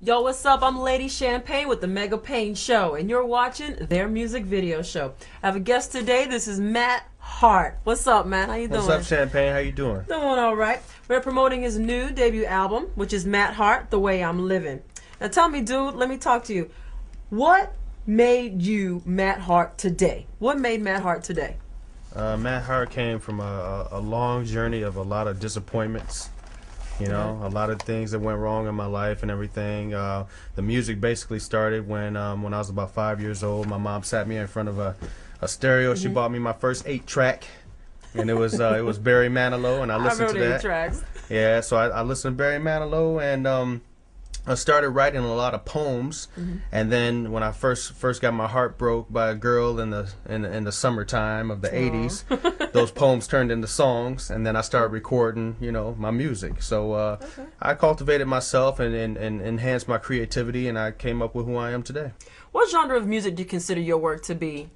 Yo, what's up? I'm Lady Champainge with the Mega Pain Show, and you're watching their music video show. I have a guest today. This is Matt Hart. What's up, Matt? How you doing? What's up, Champagne? How you doing? Doing all right. We're promoting his new debut album, which is Matt Hart, The Way I'm Living. Now tell me, dude, let me talk to you. What made you Matt Hart today? What made Matt Hart today? Matt Hart came from a long journey of a lot of disappointments. You know, a lot of things that went wrong in my life and everything. The music basically started when I was about 5 years old. My mom sat me in front of a stereo. She bought me my first 8-track, and it was Barry Manilow, and I listened to that. 8 tracks. Yeah, so I listened to Barry Manilow, and I started writing a lot of poems. And then when I first got my heart broke by a girl in the summertime of the 80s, those poems turned into songs, and then I started recording, you know, my music. So I cultivated myself and enhanced my creativity, and I came up with who I am today. What genre of music do you consider your work to be?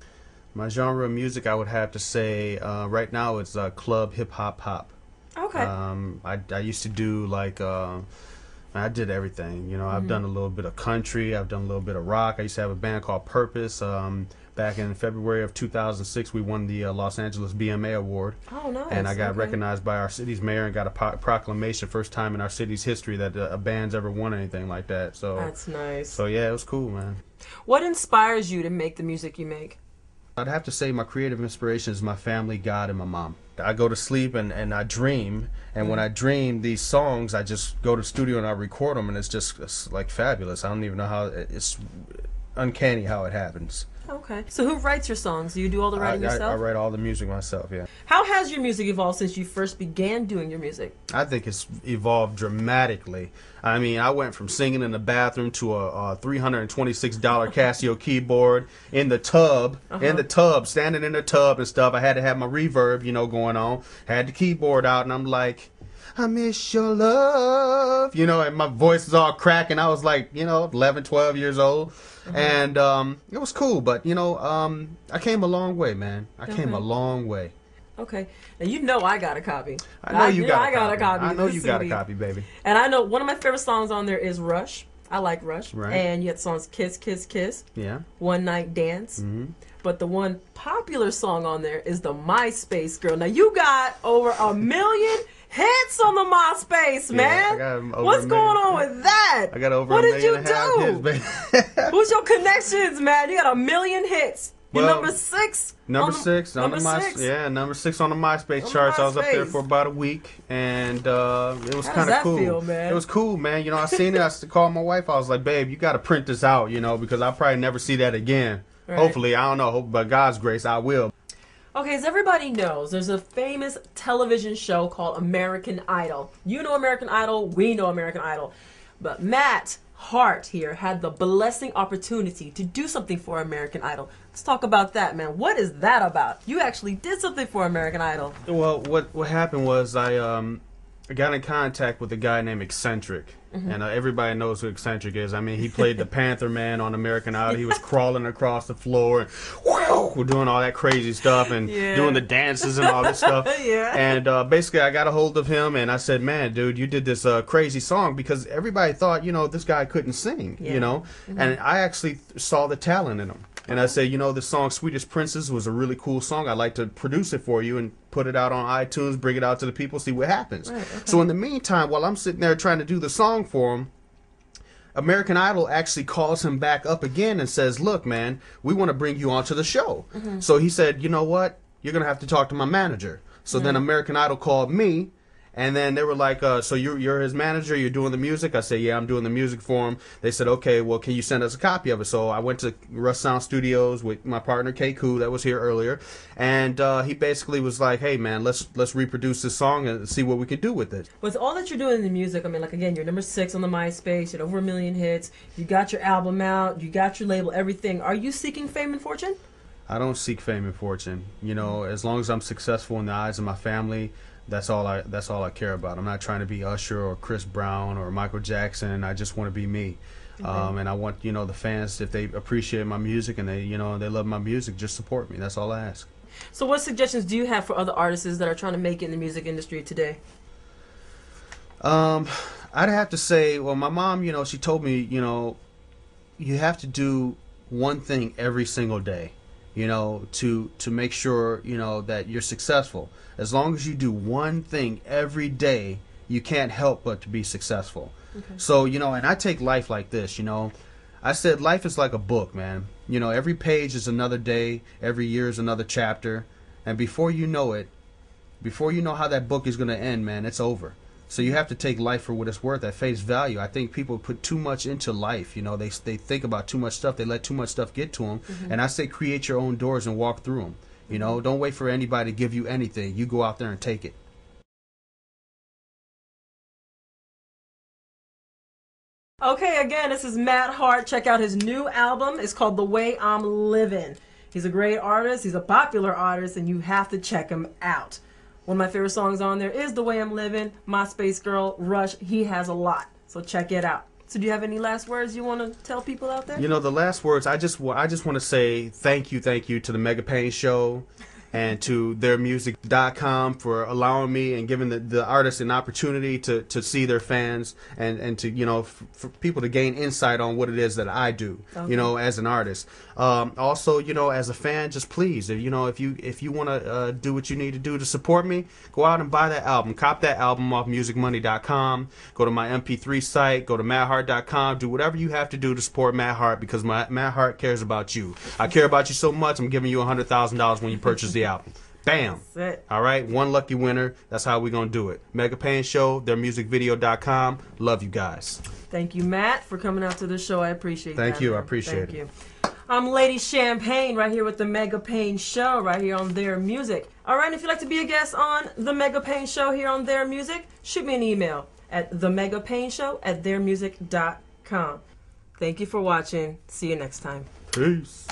My genre of music, I would have to say, right now it's club hip hop. Okay. I used to do like I did everything. You know, I've done a little bit of country. I've done a little bit of rock. I used to have a band called Purpose. Back in February of 2006, we won the Los Angeles BMA Award. Oh, nice. And I got recognized by our city's mayor and got a proclamation, first time in our city's history that a band's ever won anything like that. So that's nice. So yeah, it was cool, man. What inspires you to make the music you make? I'd have to say my creative inspiration is my family, God, and my mom. I go to sleep and I dream, and when I dream these songs, I just go to the studio and I record them, and it's like fabulous. I don't even know how, it's uncanny how it happens. Okay. So who writes your songs? Do you do all the writing yourself? I write all the music myself, yeah. How has your music evolved since you first began doing your music? I think it's evolved dramatically. I mean, I went from singing in the bathroom to a $326 Casio keyboard in the tub, standing in the tub and stuff. I had to have my reverb, you know, going on. Had the keyboard out, and I'm like, I miss your love, you know, and my voice is all cracking. I was like, you know, 11, 12 years old. And it was cool, but, you know, I came a long way, man. I came a long way. Okay. Now, you know I got a copy. I know you got a copy. I know you got a copy, baby. And I know one of my favorite songs on there is Rush. I like Rush. Right. And you had songs Kiss, Kiss, Kiss. Yeah. One Night Dance. But the one popular song on there is the MySpace Girl. Now, you got over 1 million hits on the MySpace, man. Yeah, what's going on with that? I got over what a million did you do? Hits, baby. Who's your connections, man? You got 1 million hits. You're Well, number 6. Number 6 on the number 6 on the MySpace charts. I was up there for about a week, and it was kind of cool. Feel, man? It was cool, man. You know, I seen it. I called my wife. I was like, babe, you got to print this out, you know, because I'll probably never see that again. Right. Hopefully, I don't know, but God's grace, I will. Okay, as everybody knows, there's a famous television show called American Idol. You know American Idol, we know American Idol. But Matt Hart here had the blessing opportunity to do something for American Idol. Let's talk about that, man. What is that about? You actually did something for American Idol. Well, what happened was I got in contact with a guy named Eccentric. And everybody knows who Eccentric is. I mean, he played the Panther Man on American Idol. He was crawling across the floor and we're doing all that crazy stuff and doing the dances and all this stuff. And basically, I got a hold of him and I said, man, dude, you did this crazy song, because everybody thought, you know, this guy couldn't sing, you know. And I actually saw the talent in him. And I said, you know, the song Sweetest Princess was a really cool song. I'd like to produce it for you and put it out on iTunes, bring it out to the people, see what happens. Right, okay. So in the meantime, while I'm sitting there trying to do the song for him, American Idol actually calls him back up again and says, look, man, we want to bring you onto the show. So he said, you know what? You're going to have to talk to my manager. So then American Idol called me. And then they were like, so you're his manager, you're doing the music? I said, yeah, I'm doing the music for him. They said, okay, well, can you send us a copy of it? So I went to Russ Sound Studios with my partner, K. Koo, that was here earlier. And he basically was like, hey, man, let's reproduce this song and see what we can do with it. With all that you're doing in the music, I mean, like, again, you're number 6 on the MySpace, you had over 1 million hits, you got your album out, you got your label, everything. Are you seeking fame and fortune? I don't seek fame and fortune. You know, as long as I'm successful in the eyes of my family, that's all I care about. I'm not trying to be Usher or Chris Brown or Michael Jackson. I just want to be me. And I want, you know, the fans, if they appreciate my music and they, you know, they love my music, just support me. That's all I ask. So what suggestions do you have for other artists that are trying to make it in the music industry today? I'd have to say, well, my mom, she told me, you have to do one thing every single day, to make sure, that you're successful. As long as you do one thing every day, you can't help but to be successful. Okay. So, and I take life like this, I said life is like a book, man. Every page is another day, every year is another chapter, and before you know it, before you know how that book is going to end, man, it's over. So you have to take life for what it's worth at face value. I think people put too much into life. They think about too much stuff. They let too much stuff get to them. Mm-hmm. And I say create your own doors and walk through them. Don't wait for anybody to give you anything. You go out there and take it. Okay, again, this is Matt Hart. Check out his new album. It's called The Way I'm Living. He's a great artist. He's a popular artist, and you have to check him out. One of my favorite songs on there is The Way I'm Living, My Space Girl, Rush. He has a lot, so check it out. So do you have any last words you want to tell people out there? The last words, I just want to say thank you to the Mega Pain Show and to Theirmusic.com for allowing me and giving the artists an opportunity to see their fans and to, for people to gain insight on what it is that I do, okay. As an artist. Also, as a fan, just please, if you want to do what you need to do to support me, go out and buy that album. Cop that album off musicmoney.com. Go to my MP3 site. Go to matthart.com. Do whatever you have to do to support Matt Hart because Matt Hart cares about you. I care about you so much, I'm giving you $100,000 when you purchase the album. Bam. That's it. All right, one lucky winner. That's how we're going to do it. Mega Pain Show, theirmusicvideo.com. Love you guys. Thank you, Matt, for coming out to the show. I appreciate Thank that. you. I appreciate Thank it. you. I'm Lady Champainge right here with the Mega Pain Show right here on Theirmusic. All right, if you'd like to be a guest on the Mega Pain Show here on Theirmusic, shoot me an email at themegapainshow@theirmusic.com. Thank you for watching. See you next time. Peace.